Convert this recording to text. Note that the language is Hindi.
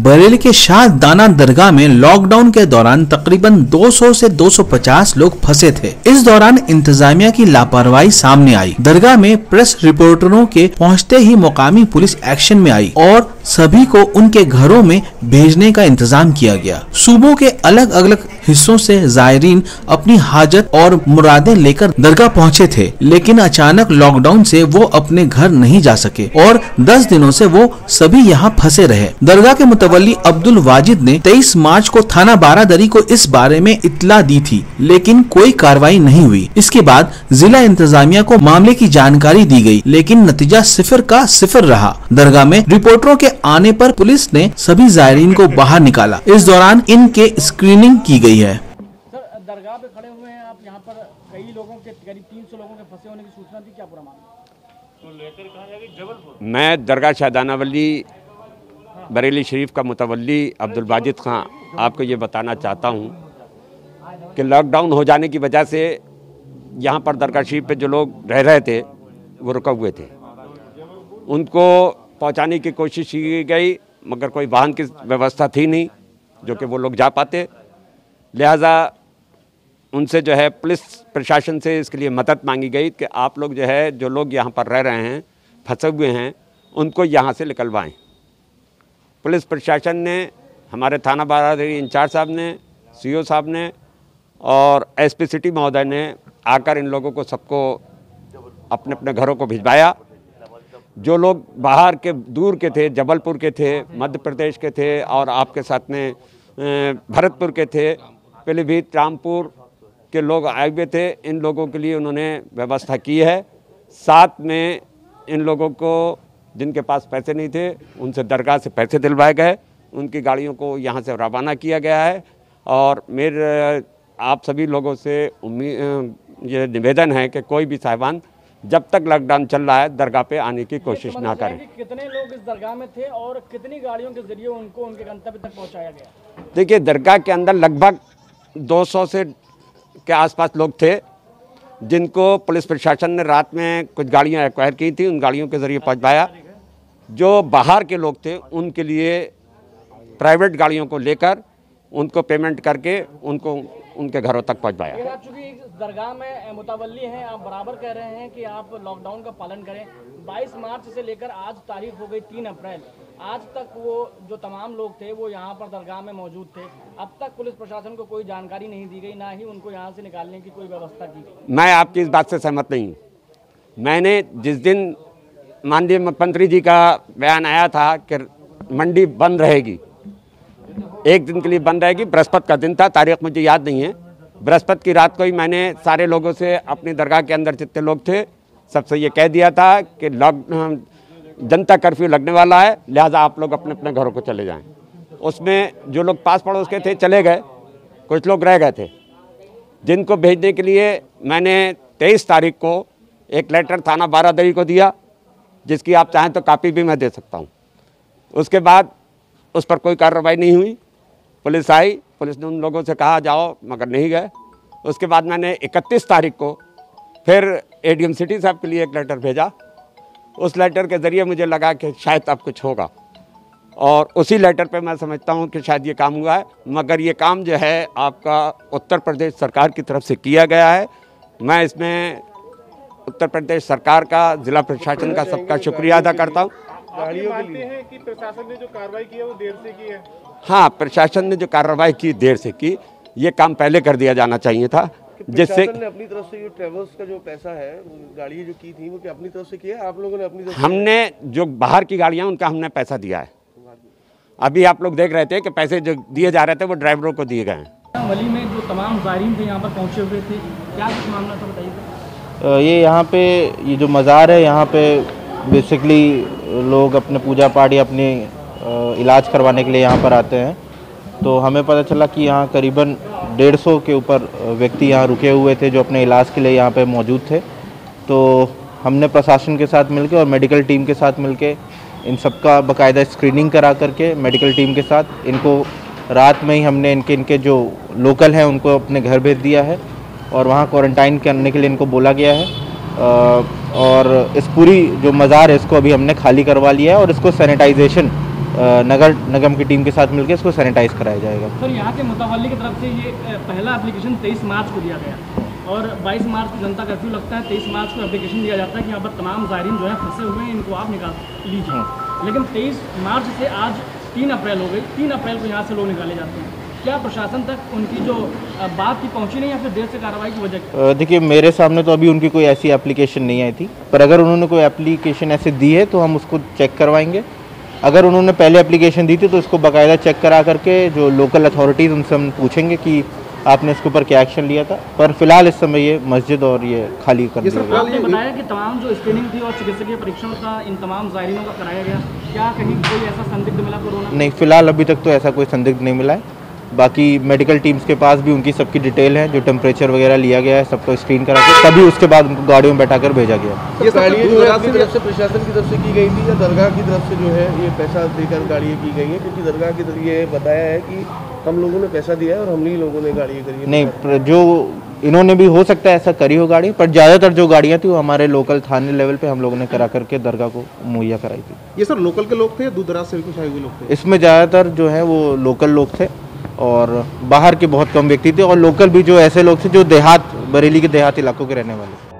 बरेली के शाहदाना दरगाह में लॉकडाउन के दौरान तकरीबन 200 से 250 लोग फंसे थे। इस दौरान इंतजामिया की लापरवाही सामने आई। दरगाह में प्रेस रिपोर्टरों के पहुंचते ही मुकामी पुलिस एक्शन में आई और सभी को उनके घरों में भेजने का इंतजाम किया गया। सूबों के अलग अलग हिस्सों से जायरीन अपनी हाजत और मुरादें लेकर दरगाह पहुंचे थे, लेकिन अचानक लॉकडाउन से वो अपने घर नहीं जा सके और 10 दिनों से वो सभी यहाँ फंसे रहे। दरगाह के मुतवल्ली अब्दुल वाजिद ने 23 मार्च को थाना बारादरी को इस बारे में इत्तला दी थी, लेकिन कोई कार्रवाई नहीं हुई। इसके बाद जिला इंतजामिया को मामले की जानकारी दी गई, लेकिन नतीजा सिफर का सिफर रहा। दरगाह में रिपोर्टरों के आने पर पुलिस ने सभी जायरीन को बाहर निकाला। इस दौरान इनके स्क्रीनिंग की गई है। सर, दरगाह पे खड़े हुए हैं आप, यहाँ पर कई लोगों के करीब 300 लोगों के फंसे होने की सूचना थी, क्या पूरा मामला? तो लेकर कहाँ जाएंगे? जबलपुर। मैं दरगाह शाहदाना वली बरेली शरीफ का मुतवल्ली अब्दुल वाजिद खां आपको ये बताना चाहता हूँ कि लॉकडाउन हो जाने की वजह से यहाँ पर दरगाह शरीफ पे जो लोग रह रहे थे वो रुके हुए थे। उनको पहुँचाने की कोशिश की गई, मगर कोई वाहन की व्यवस्था थी नहीं जो कि वो लोग जा पाते। लिहाजा उनसे जो है पुलिस प्रशासन से इसके लिए मदद मांगी गई कि आप लोग जो है जो लोग यहाँ पर रह रहे हैं, फंसे हुए हैं, उनको यहाँ से निकलवाएं। पुलिस प्रशासन ने, हमारे थाना बारादरी इंचार्ज साहब ने, सीओ साहब ने और एसपी सिटी महोदय ने आकर इन लोगों को सबको अपने अपने घरों को भिजवाया। जो लोग बाहर के दूर के थे, जबलपुर के थे, मध्य प्रदेश के थे और आपके साथ में भरतपुर के थे, पीलीभीत, रामपुर के लोग आए हुए थे, इन लोगों के लिए उन्होंने व्यवस्था की है। साथ में इन लोगों को जिनके पास पैसे नहीं थे उनसे दरगाह से पैसे दिलवाए गए, उनकी गाड़ियों को यहाँ से रवाना किया गया है। और मेरे आप सभी लोगों से ये निवेदन है कि कोई भी साहिबान जब तक लॉकडाउन चल रहा है दरगाह पे आने की कोशिश ना करें। कितने लोग इस दरगाह में थे और कितनी गाड़ियों के जरिए उनको उनके गंतव्य तक पहुंचाया गया? देखिए, दरगाह के अंदर लगभग 200 से के आसपास लोग थे, जिनको पुलिस प्रशासन ने रात में कुछ गाड़ियां एक्वायर की थी, उन गाड़ियों के जरिए पहुंचाया। जो बाहर के लोग थे उनके लिए प्राइवेट गाड़ियों को लेकर उनको पेमेंट करके उनको उनके घरों तक पहुंचवाया। चूंकि दरगाह में मुतवल्ली हैं, आप बराबर कह रहे हैं कि आप लॉकडाउन का पालन करें। 22 मार्च से लेकर आज तारीख हो गई 3 अप्रैल, आज तक वो जो तमाम लोग थे वो यहाँ पर दरगाह में मौजूद थे। अब तक पुलिस प्रशासन को कोई जानकारी नहीं दी गई, ना ही उनको यहाँ से निकालने की कोई व्यवस्था की गई। मैं आपकी इस बात से सहमत नहीं हूँ। मैंने जिस दिन माननीय मुख्यमंत्री जी का बयान आया था कि मंडी बंद रहेगी, एक दिन के लिए बंद रहेगी, बृहस्पति का दिन था, तारीख मुझे याद नहीं है। बृहस्पति की रात को ही मैंने सारे लोगों से, अपनी दरगाह के अंदर जितने लोग थे सबसे ये कह दिया था कि जनता कर्फ्यू लगने वाला है, लिहाजा आप लोग अपने अपने घरों को चले जाएं। उसमें जो लोग पास पड़ोस के थे चले गए, कुछ लोग रह गए थे, जिनको भेजने के लिए मैंने 23 तारीख को एक लेटर थाना बारादरी को दिया, जिसकी आप चाहें तो कापी भी मैं दे सकता हूं। उसके बाद उस पर कोई कार्रवाई नहीं हुई। पुलिस आई, पुलिस ने उन लोगों से कहा जाओ, मगर नहीं गए। उसके बाद मैंने 31 तारीख को फिर एडीएम सिटी साहब के लिए एक लेटर भेजा। उस लेटर के ज़रिए मुझे लगा कि शायद अब कुछ होगा, और उसी लेटर पे मैं समझता हूँ कि शायद ये काम हुआ है। मगर ये काम जो है आपका उत्तर प्रदेश सरकार की तरफ से किया गया है। मैं इसमें उत्तर प्रदेश सरकार का, जिला प्रशासन का, सबका शुक्रिया अदा करता हूँ। गाड़ियों मानते हैं कि प्रशासन ने जो कार्रवाई की है वो देर से की है? हाँ, प्रशासन ने जो कार्रवाई की देर से की, ये काम पहले कर दिया जाना चाहिए था, जिससे ने अपनी तरफ से ये ट्रेवल्स का जो पैसा है, गाड़ी जो की थी वो क्या अपनी तरफ से किया है? आप लोगों ने अपनी तरफ? हमने जो बाहर की गाड़ियाँ उनका हमने पैसा दिया है। अभी आप लोग देख रहे थे कि पैसे जो दिए जा रहे थे वो ड्राइवरों को दिए गए हैं। वली में जो तमाम ज़ायरीन थे यहाँ पर पहुँचे हुए थे, क्या कुछ मामला था बताइए। ये यहाँ पे ये जो मज़ार है, यहाँ पे बेसिकली लोग अपने पूजा पाठ या अपने इलाज करवाने के लिए यहाँ पर आते हैं। तो हमें पता चला कि यहाँ करीबन 150 के ऊपर व्यक्ति यहाँ रुके हुए थे जो अपने इलाज के लिए यहाँ पे मौजूद थे। तो हमने प्रशासन के साथ मिलके और मेडिकल टीम के साथ मिलके इन सबका बाकायदा स्क्रीनिंग करा करके मेडिकल टीम के साथ इनको रात में ही हमने इनके जो लोकल हैं उनको अपने घर भेज दिया है और वहाँ क्वारंटाइन करने के लिए इनको बोला गया है। और इस पूरी जो मज़ार है इसको अभी हमने खाली करवा लिया है और इसको सैनिटाइजेशन नगर निगम की टीम के साथ मिलकर इसको सैनिटाइज कराया जाएगा। सर, यहाँ के मुतवल्ली की तरफ से ये पहला एप्लीकेशन 23 मार्च को दिया गया और 22 मार्च को जनता कर्फ्यू लगता है, 23 मार्च को एप्लीकेशन दिया जाता है कि यहाँ पर तमाम ज़ायरीन जो है फंसे हुए हैं, इनको आप निकाल लीजिए। लेकिन 23 मार्च से आज 3 अप्रैल हो गई, 3 अप्रैल को यहाँ से लोग निकाले जाते हैं। क्या प्रशासन तक उनकी जो बात की पहुँची नहीं या फिर देर से कार्रवाई की वजह? देखिए, मेरे सामने तो अभी उनकी कोई ऐसी एप्लीकेशन नहीं आई थी, पर अगर उन्होंने कोई एप्लीकेशन ऐसे दी है तो हम उसको चेक करवाएंगे। अगर उन्होंने पहले एप्लीकेशन दी थी तो उसको बाकायदा चेक करा करके जो लोकल अथॉरिटीज़ उनसे हम पूछेंगे कि आपने इसके ऊपर क्या एक्शन लिया था। पर फिलहाल इस समय ये मस्जिद और ये खाली कर दिया गया। आपने बताया कि तमाम जो स्क्रीनिंग थी और चिकित्सकीय परीक्षण था इन तमाम ज़ायरीनों का कराया गया, क्या कहीं कोई ऐसा संदिग्ध मिला कोरोना? नहीं, फिलहाल अभी तक तो ऐसा कोई संदिग्ध नहीं मिला है। बाकी मेडिकल टीम्स के पास भी उनकी सबकी डिटेल है, जो टेम्परेचर वगैरह लिया गया है सबको स्क्रीन करा के तभी उसके बाद उनको गाड़ियों में बैठाकर भेजा गया। ये गाड़ियाँ जो है अपनी तरफ से प्रशासन की तरफ से की गई थी या दरगाह की तरफ से जो है ये पैसा देकर गाड़ियाँ की गई हैं? क्योंकि दरगाह की तरफ ये बताया है कि हम लोगों ने पैसा दिया है और हम ही लोगों ने गाड़ियाँ करी है। नहीं, जो इन्होंने भी हो सकता है ऐसा करी हो गाड़ी, पर ज़्यादातर जो गाड़ियाँ थी वो हमारे लोकल थाने लेवल पे हम लोगों ने करा करके दरगाह को मुहैया कराई थी। ये सर लोकल के लोग थे या दूर दराज से भी कुछ आए हुए लोग थे? इसमें ज़्यादातर जो है वो लोकल लोग थे और बाहर के बहुत कम व्यक्ति थे और लोकल भी जो ऐसे लोग थे जो देहात बरेली के देहात इलाकों के रहने वाले थे।